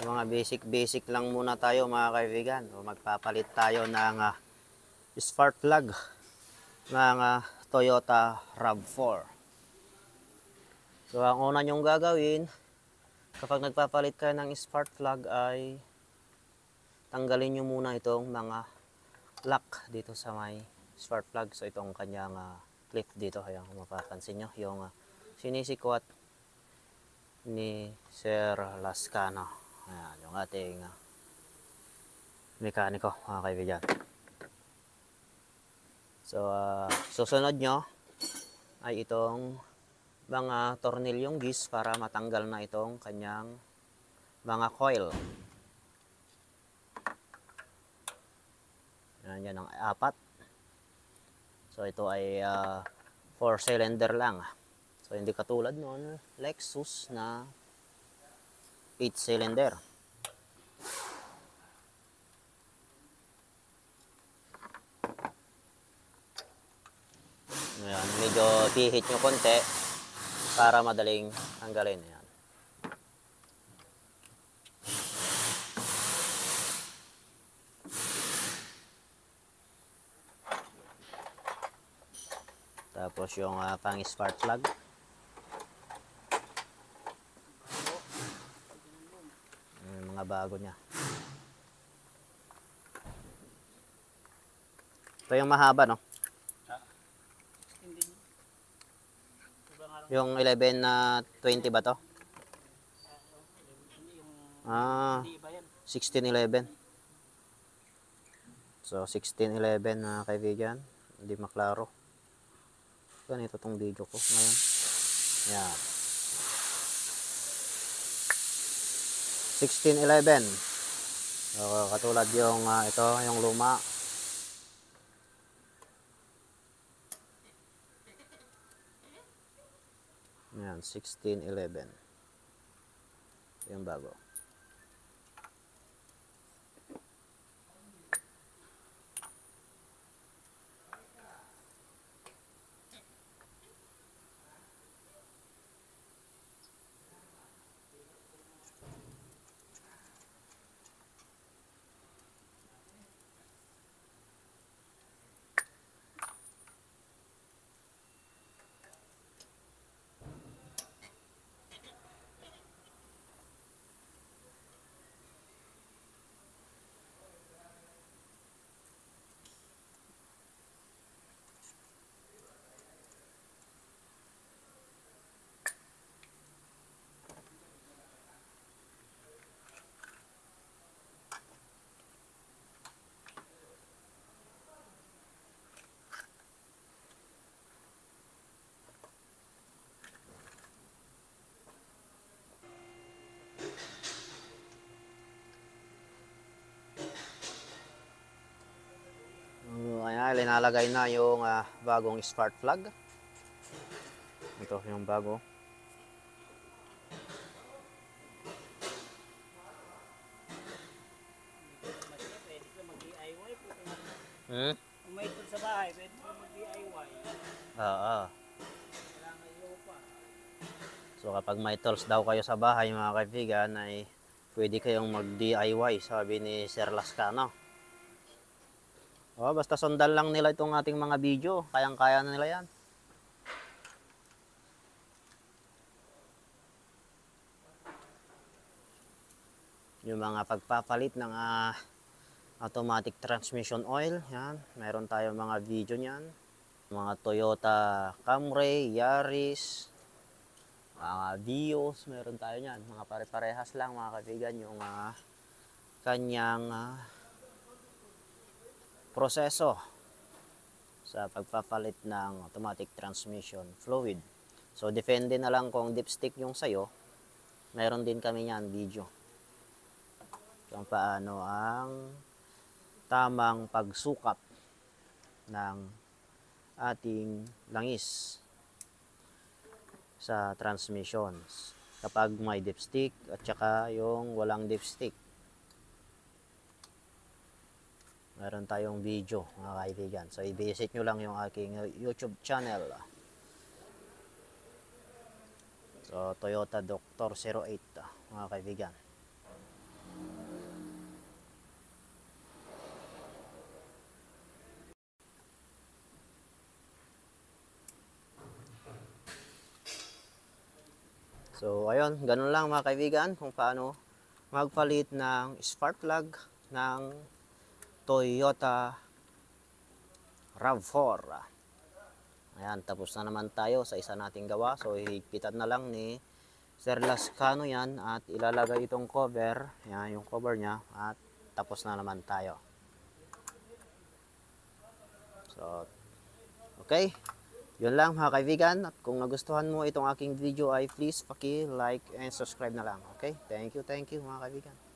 Mga basic lang muna tayo mga kaibigan. O magpapalit tayo ng spark plug ng Toyota RAV4. So ang una nyong gagawin kapag nagpapalit kayo ng spark plug ay tanggalin nyo muna itong mga lock dito sa may spark plug. So itong kanyang clip dito, ayan, kung mapapansin nyo yung sinisikwat ni Sir Lascano. Ayan, yung ating mekaniko mga kaibigan. So susunod nyo ay itong mga tornilyong gis para matanggal na itong kanyang mga coil. Yan ang 4. So ito ay 4 cylinder lang. So hindi katulad noon Lexus na 8 cylinder. Ayan, medyo pihit nyo konti para madaling tanggalin. Ayan. Tapos yung pang spark plug. Yung mga bago niya. Ito yung mahaba, no? Yung 11 na 20 ba to? 1611. So 1611 na kaibigan. Hindi maklaro. Ganito tong video ko ngayon. Yan. 1611. So katulad yung ito, yung luma. Yan, 1611. Yung bago. Ayan, linalagay na yung bagong spark plug. Ito yung bago. Kung may tool sa bahay, pwede mo mag-DIY. Oo. Kailangan iyo pa. So kapag may tools daw kayo sa bahay mga kaibigan ay pwede kayong mag-DIY, sabi ni Sir Lascano. Oh, basta sundan lang nila itong ating mga video, kayang-kaya na nila yan. Yung mga pagpapalit ng automatic transmission oil, yan. Meron tayong mga video niyan. Mga Toyota Camry, Yaris, mga Vios, meron tayo niyan. Mga pare-parehas lang mga kaibigan yung kanyang proseso sa pagpapalit ng automatic transmission fluid. So depende na lang kung dipstick yung sayo, meron din kami niyan video kung paano ang tamang pagsukat ng ating langis sa transmissions kapag may dipstick at saka yung walang dipstick. Meron tayong video mga kaibigan. So i-visit nyo lang yung aking YouTube channel. So Toyota Doctor 08 mga kaibigan. So, ayun, ganun lang mga kaibigan kung paano magpalit ng spark plug ng Toyota RAV4. Ayan, tapos na naman tayo sa isa nating gawa. So, hihigpitan na lang ni Sir Lascano yan at ilalagay itong cover. Yan, yung cover niya at tapos na naman tayo. So, okay. Yun lang mga kaibigan. At kung nagustuhan mo itong aking video ay please paki-like and subscribe na lang. Okay? Thank you mga kaibigan.